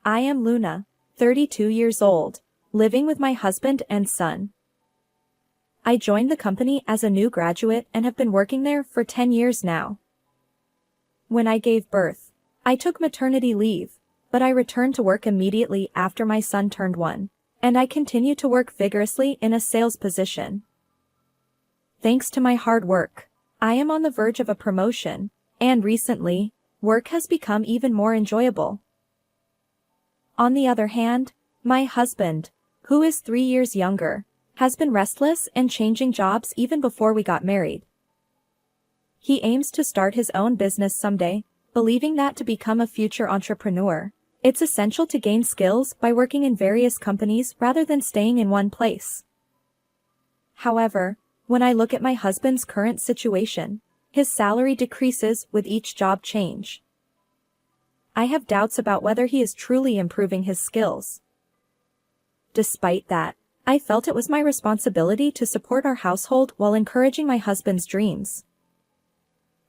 I am Luna, 32 years old, living with my husband and son. I joined the company as a new graduate and have been working there for 10 years now. When I gave birth, I took maternity leave, but I returned to work immediately after my son turned 1, and I continue to work vigorously in a sales position. Thanks to my hard work, I am on the verge of a promotion, and recently, work has become even more enjoyable. On the other hand, my husband, who is 3 years younger, has been restless and changing jobs even before we got married. He aims to start his own business someday, believing that to become a future entrepreneur, it's essential to gain skills by working in various companies rather than staying in one place. However, when I look at my husband's current situation, his salary decreases with each job change. I have doubts about whether he is truly improving his skills. Despite that, I felt it was my responsibility to support our household while encouraging my husband's dreams.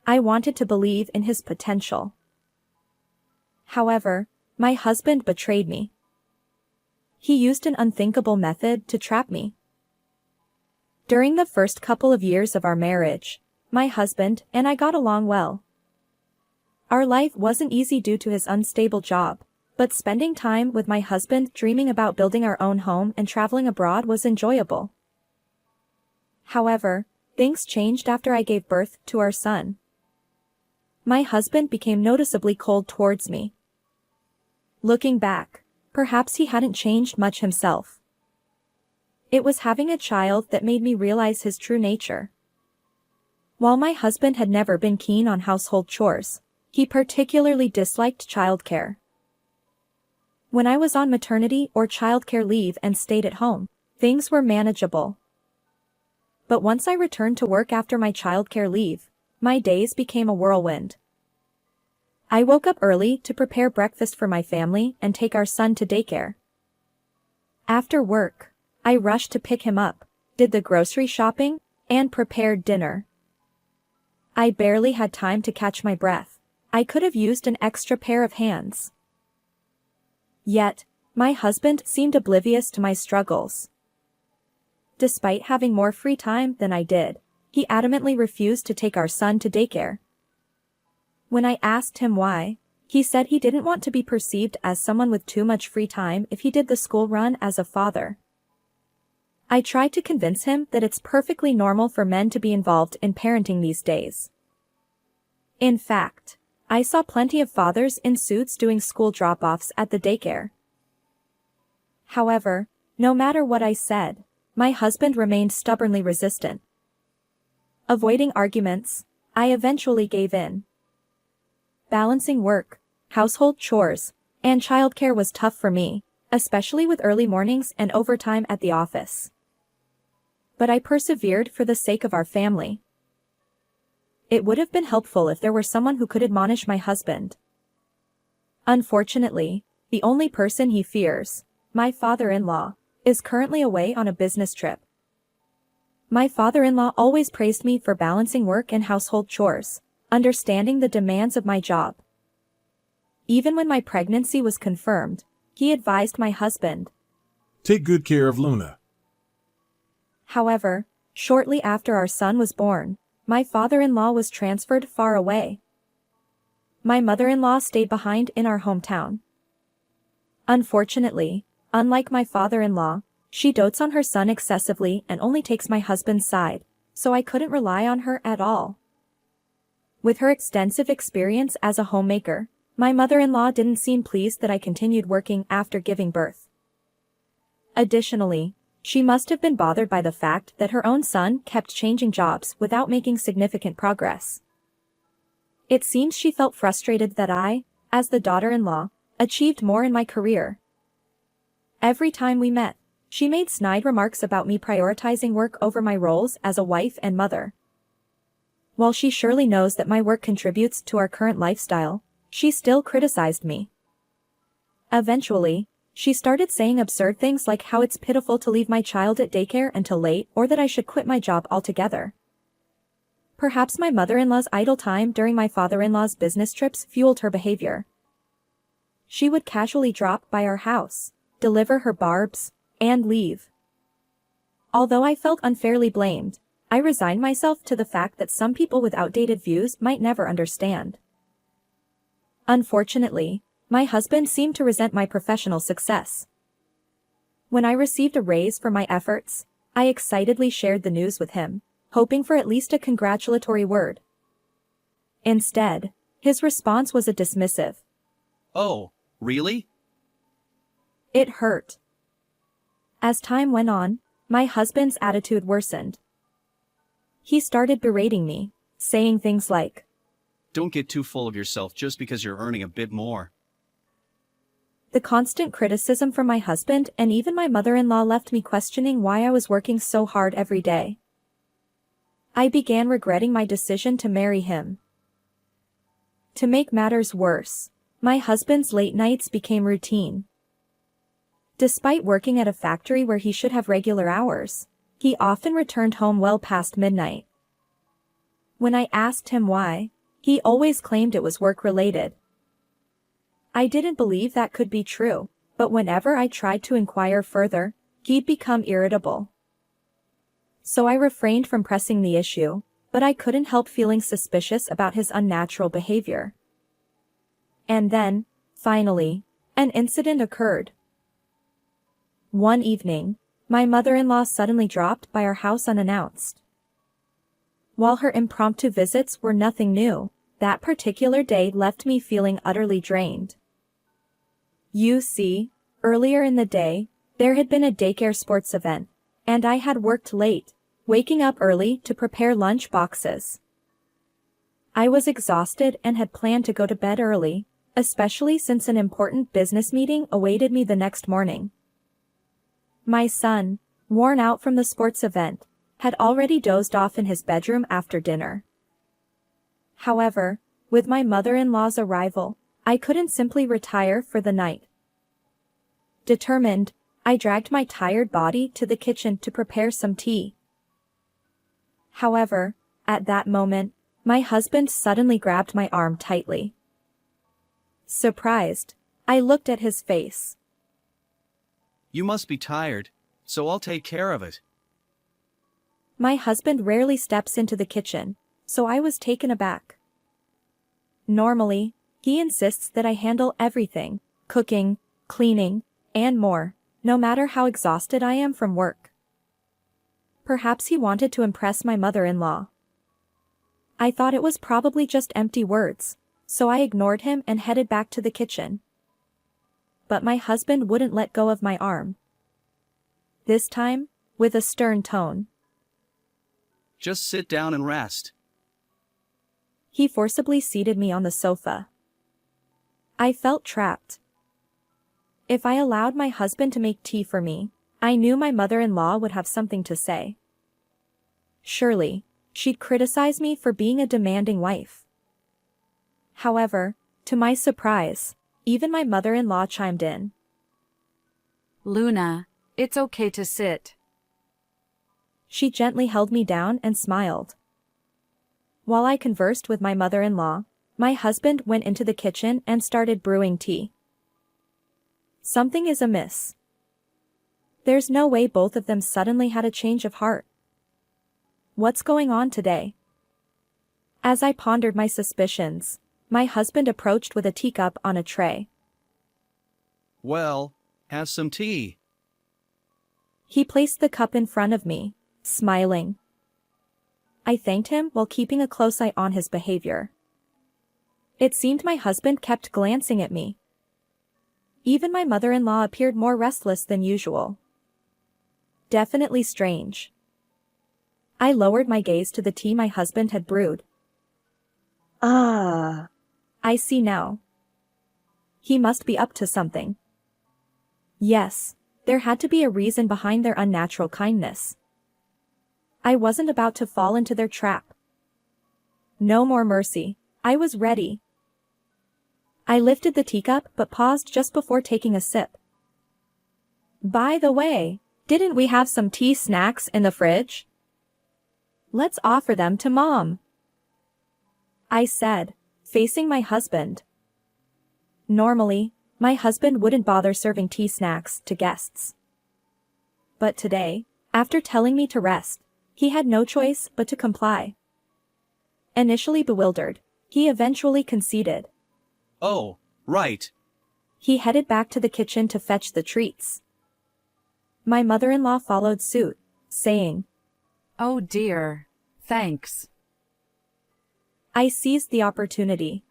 I wanted to believe in his potential. However, my husband betrayed me. He used an unthinkable method to trap me. During the first couple of years of our marriage, my husband and I got along well. Our life wasn't easy due to his unstable job, but spending time with my husband dreaming about building our own home and traveling abroad was enjoyable. However, things changed after I gave birth to our son. My husband became noticeably cold towards me. Looking back, perhaps he hadn't changed much himself. It was having a child that made me realize his true nature. While my husband had never been keen on household chores, he particularly disliked childcare. When I was on maternity or childcare leave and stayed at home, things were manageable. But once I returned to work after my childcare leave, my days became a whirlwind. I woke up early to prepare breakfast for my family and take our son to daycare. After work, I rushed to pick him up, did the grocery shopping, and prepared dinner. I barely had time to catch my breath. I could have used an extra pair of hands. Yet, my husband seemed oblivious to my struggles. Despite having more free time than I did, he adamantly refused to take our son to daycare. When I asked him why, he said he didn't want to be perceived as someone with too much free time if he did the school run as a father. I tried to convince him that it's perfectly normal for men to be involved in parenting these days. In fact, I saw plenty of fathers in suits doing school drop-offs at the daycare. However, no matter what I said, my husband remained stubbornly resistant. Avoiding arguments, I eventually gave in. Balancing work, household chores, and childcare was tough for me, especially with early mornings and overtime at the office. But I persevered for the sake of our family. It would have been helpful if there were someone who could admonish my husband. Unfortunately, the only person he fears, my father-in-law, is currently away on a business trip. My father-in-law always praised me for balancing work and household chores, understanding the demands of my job. Even when my pregnancy was confirmed, he advised my husband, "Take good care of Luna." However, shortly after our son was born, my father-in-law was transferred far away. My mother-in-law stayed behind in our hometown. Unfortunately, unlike my father-in-law, she dotes on her son excessively and only takes my husband's side, so I couldn't rely on her at all. With her extensive experience as a homemaker, my mother-in-law didn't seem pleased that I continued working after giving birth. Additionally, she must have been bothered by the fact that her own son kept changing jobs without making significant progress. It seems she felt frustrated that I, as the daughter-in-law, achieved more in my career. Every time we met, she made snide remarks about me prioritizing work over my roles as a wife and mother. While she surely knows that my work contributes to our current lifestyle, she still criticized me. Eventually, she started saying absurd things like how it's pitiful to leave my child at daycare until late or that I should quit my job altogether. Perhaps my mother-in-law's idle time during my father-in-law's business trips fueled her behavior. she would casually drop by our house, deliver her barbs, and leave. Although I felt unfairly blamed, I resigned myself to the fact that some people with outdated views might never understand. Unfortunately, my husband seemed to resent my professional success. When I received a raise for my efforts, I excitedly shared the news with him, hoping for at least a congratulatory word. Instead, his response was a dismissive. Oh, really? It hurt. As time went on, my husband's attitude worsened. He started berating me, saying things like, Don't get too full of yourself just because you're earning a bit more. The constant criticism from my husband and even my mother-in-law left me questioning why I was working so hard every day. I began regretting my decision to marry him. To make matters worse, my husband's late nights became routine. Despite working at a factory where he should have regular hours, he often returned home well past midnight. When I asked him why, he always claimed it was work-related. I didn't believe that could be true, but whenever I tried to inquire further, he'd become irritable. So I refrained from pressing the issue, but I couldn't help feeling suspicious about his unnatural behavior. And then, finally, an incident occurred. One evening, my mother-in-law suddenly dropped by our house unannounced. While her impromptu visits were nothing new, that particular day left me feeling utterly drained. You see, earlier in the day, there had been a daycare sports event, and I had worked late, waking up early to prepare lunch boxes. I was exhausted and had planned to go to bed early, especially since an important business meeting awaited me the next morning. My son, worn out from the sports event, had already dozed off in his bedroom after dinner. However, with my mother-in-law's arrival, I couldn't simply retire for the night. Determined, I dragged my tired body to the kitchen to prepare some tea. However, at that moment, my husband suddenly grabbed my arm tightly. Surprised, I looked at his face. You must be tired, so I'll take care of it. My husband rarely steps into the kitchen, so I was taken aback. Normally, he insists that I handle everything, cooking, cleaning, and more, no matter how exhausted I am from work. Perhaps he wanted to impress my mother-in-law. I thought it was probably just empty words, so I ignored him and headed back to the kitchen. But my husband wouldn't let go of my arm. This time, with a stern tone. Just sit down and rest. He forcibly seated me on the sofa. I felt trapped. If I allowed my husband to make tea for me, I knew my mother-in-law would have something to say. Surely, she'd criticize me for being a demanding wife. However, to my surprise, even my mother-in-law chimed in. Luna, it's okay to sit. She gently held me down and smiled. While I conversed with my mother-in-law, my husband went into the kitchen and started brewing tea. Something is amiss. There's no way both of them suddenly had a change of heart. What's going on today? As I pondered my suspicions, my husband approached with a teacup on a tray. Well, have some tea. He placed the cup in front of me, smiling. I thanked him while keeping a close eye on his behavior. It seemed my husband kept glancing at me. Even my mother-in-law appeared more restless than usual. Definitely strange. I lowered my gaze to the tea my husband had brewed. Ah, I see now. He must be up to something. Yes, there had to be a reason behind their unnatural kindness. I wasn't about to fall into their trap. No more mercy. I was ready. I lifted the teacup but paused just before taking a sip. By the way, didn't we have some tea snacks in the fridge? Let's offer them to Mom, I said, facing my husband. Normally, my husband wouldn't bother serving tea snacks to guests. But today, after telling me to rest, he had no choice but to comply. Initially bewildered, he eventually conceded. Oh, right. He headed back to the kitchen to fetch the treats. My mother-in-law followed suit, saying, Oh dear. Thanks. I seized the opportunity.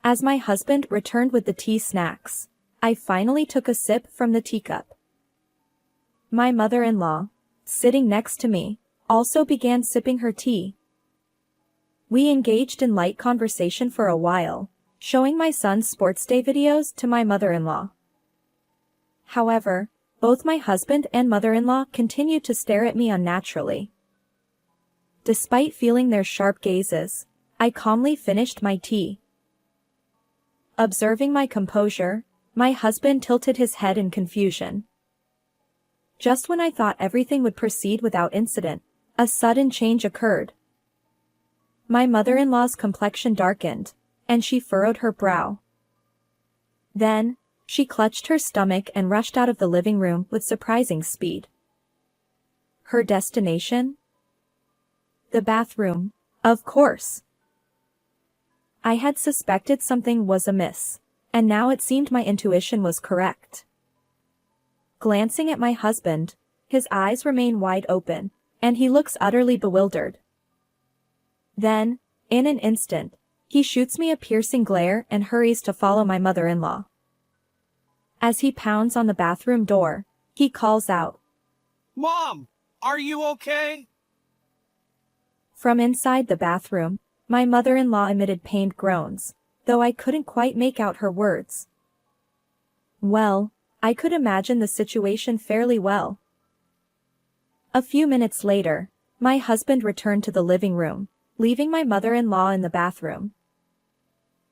As my husband returned with the tea snacks, I finally took a sip from the teacup. My mother-in-law, sitting next to me, also began sipping her tea. We engaged in light conversation for a while, showing my son's sports day videos to my mother-in-law. However, both my husband and mother-in-law continued to stare at me unnaturally. Despite feeling their sharp gazes, I calmly finished my tea. Observing my composure, my husband tilted his head in confusion. Just when I thought everything would proceed without incident, a sudden change occurred. My mother-in-law's complexion darkened, and she furrowed her brow. Then, she clutched her stomach and rushed out of the living room with surprising speed. Her destination? The bathroom, of course. I had suspected something was amiss, and now it seemed my intuition was correct. Glancing at my husband, his eyes remain wide open, and he looks utterly bewildered. Then, in an instant, he shoots me a piercing glare and hurries to follow my mother-in-law. As he pounds on the bathroom door, he calls out, Mom, are you okay? From inside the bathroom, my mother-in-law emitted pained groans, though I couldn't quite make out her words. Well, I could imagine the situation fairly well. A few minutes later, my husband returned to the living room, leaving my mother-in-law in the bathroom.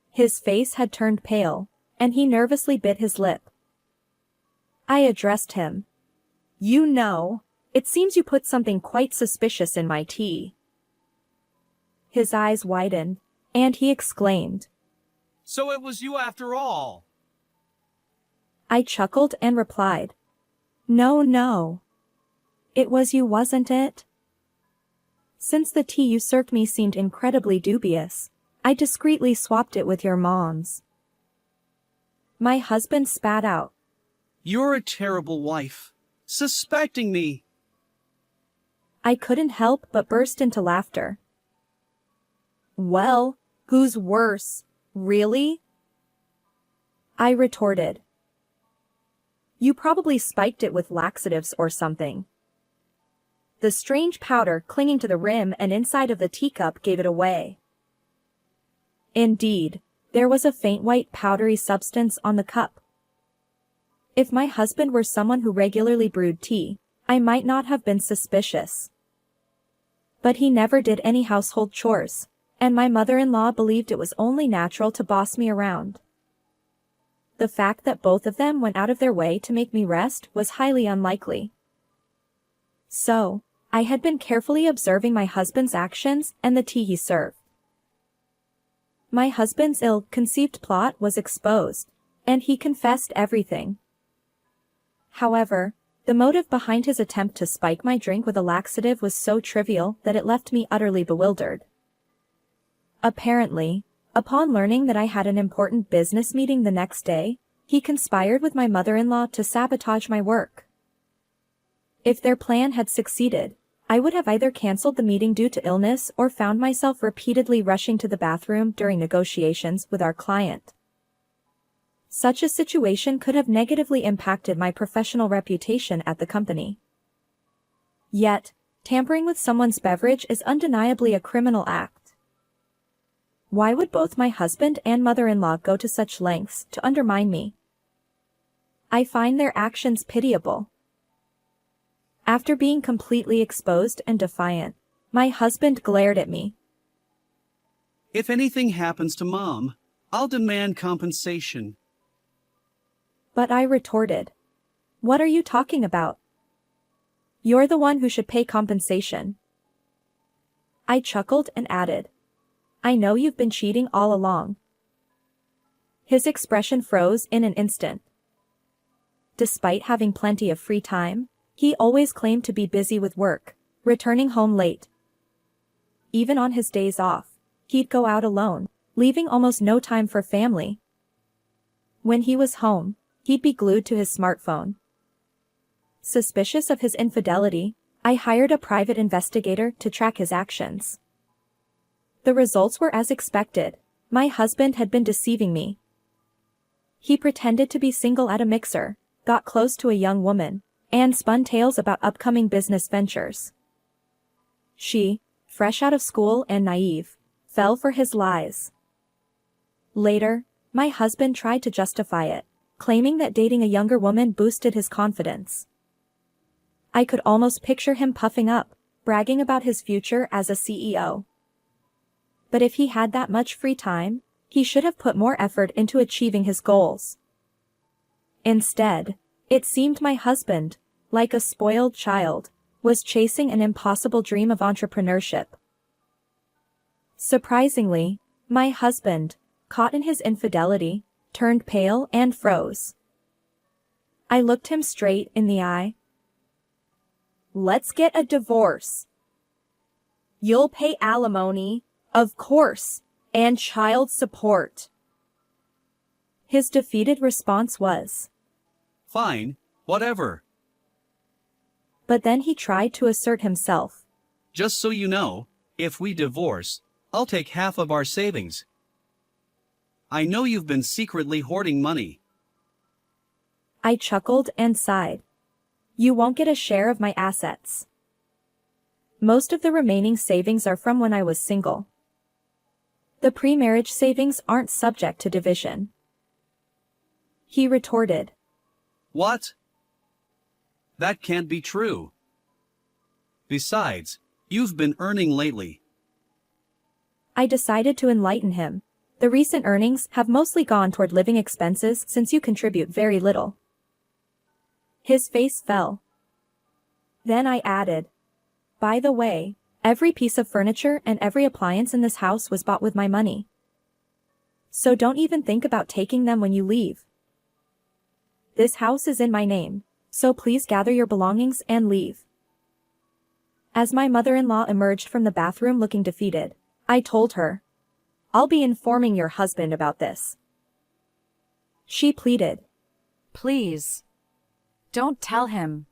His face had turned pale, and he nervously bit his lip. I addressed him. You know, it seems you put something quite suspicious in my tea. His eyes widened, and he exclaimed, So it was you after all. I chuckled and replied, No, no. It was you, wasn't it? Since the tea you served me seemed incredibly dubious, I discreetly swapped it with your mom's. My husband spat out. You're a terrible wife. Suspecting me. I couldn't help but burst into laughter. Well, who's worse, really? I retorted. You probably spiked it with laxatives or something. The strange powder clinging to the rim and inside of the teacup gave it away. Indeed, there was a faint white powdery substance on the cup. If my husband were someone who regularly brewed tea, I might not have been suspicious. But he never did any household chores, and my mother-in-law believed it was only natural to boss me around. The fact that both of them went out of their way to make me rest was highly unlikely. So, I had been carefully observing my husband's actions and the tea he served. My husband's ill-conceived plot was exposed, and he confessed everything. However, the motive behind his attempt to spike my drink with a laxative was so trivial that it left me utterly bewildered. Apparently, upon learning that I had an important business meeting the next day, he conspired with my mother-in-law to sabotage my work. If their plan had succeeded, I would have either cancelled the meeting due to illness or found myself repeatedly rushing to the bathroom during negotiations with our client. Such a situation could have negatively impacted my professional reputation at the company. Yet, tampering with someone's beverage is undeniably a criminal act. Why would both my husband and mother-in-law go to such lengths to undermine me? I find their actions pitiable. After being completely exposed and defiant, my husband glared at me. If anything happens to Mom, I'll demand compensation. But I retorted, What are you talking about? You're the one who should pay compensation. I chuckled and added, I know you've been cheating all along. His expression froze in an instant. Despite having plenty of free time, he always claimed to be busy with work, returning home late. Even on his days off, he'd go out alone, leaving almost no time for family. When he was home, he'd be glued to his smartphone. Suspicious of his infidelity, I hired a private investigator to track his actions. The results were as expected. My husband had been deceiving me. He pretended to be single at a mixer, got close to a young woman, and spun tales about upcoming business ventures. She, fresh out of school and naive, fell for his lies. Later, my husband tried to justify it, claiming that dating a younger woman boosted his confidence. I could almost picture him puffing up, bragging about his future as a CEO. But if he had that much free time, he should have put more effort into achieving his goals. Instead, it seemed my husband, like a spoiled child, was chasing an impossible dream of entrepreneurship. Surprisingly, my husband, caught in his infidelity, turned pale and froze. I looked him straight in the eye. "Let's get a divorce. You'll pay alimony, of course, and child support." His defeated response was, Fine, whatever. but then he tried to assert himself. Just so you know, if we divorce, I'll take half of our savings. I know you've been secretly hoarding money. I chuckled and sighed. "You won't get a share of my assets. Most of the remaining savings are from when I was single. The pre-marriage savings aren't subject to division." He retorted. What? That can't be true. Besides, you've been earning lately. I decided to enlighten him. The recent earnings have mostly gone toward living expenses since you contribute very little. His face fell. Then I added, "By the way, every piece of furniture and every appliance in this house was bought with my money. So don't even think about taking them when you leave. This house is in my name, so please gather your belongings and leave." As my mother-in-law emerged from the bathroom looking defeated, I told her, "I'll be informing your husband about this." She pleaded, Please. Don't tell him.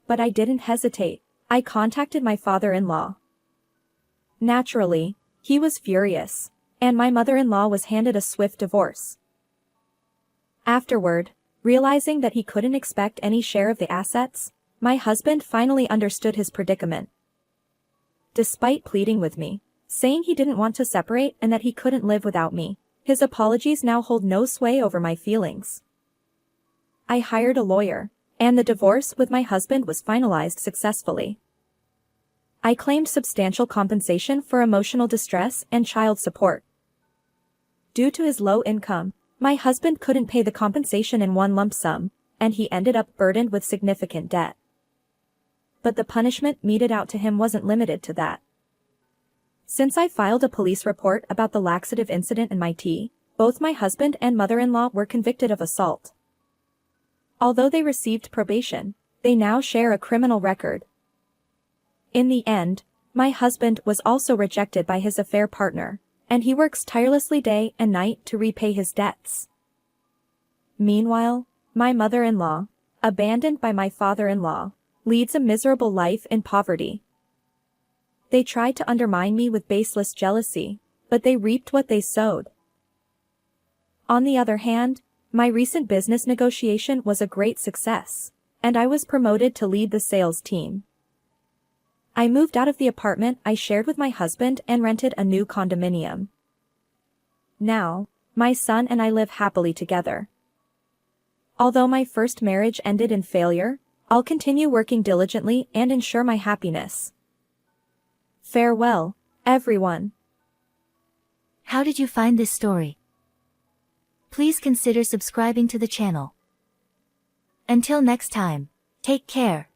but I didn't hesitate. I contacted my father-in-law. Naturally, he was furious, and my mother-in-law was handed a swift divorce. Afterward, realizing that he couldn't expect any share of the assets, my husband finally understood his predicament. Despite pleading with me, saying he didn't want to separate and that he couldn't live without me, his apologies now hold no sway over my feelings. I hired a lawyer, and the divorce with my husband was finalized successfully. I claimed substantial compensation for emotional distress and child support. Due to his low income, my husband couldn't pay the compensation in one lump sum, and he ended up burdened with significant debt. But the punishment meted out to him wasn't limited to that. Since I filed a police report about the laxative incident in my tea, both my husband and mother-in-law were convicted of assault. Although they received probation, they now share a criminal record. In the end, my husband was also rejected by his affair partner, and he works tirelessly day and night to repay his debts. Meanwhile, my mother-in-law, abandoned by my father-in-law, leads a miserable life in poverty. They tried to undermine me with baseless jealousy, but they reaped what they sowed. On the other hand, my recent business negotiation was a great success, and I was promoted to lead the sales team. I moved out of the apartment I shared with my husband and rented a new condominium. Now, my son and I live happily together. Although my first marriage ended in failure, I'll continue working diligently and ensure my happiness. Farewell, everyone. How did you find this story? Please consider subscribing to the channel. Until next time, take care.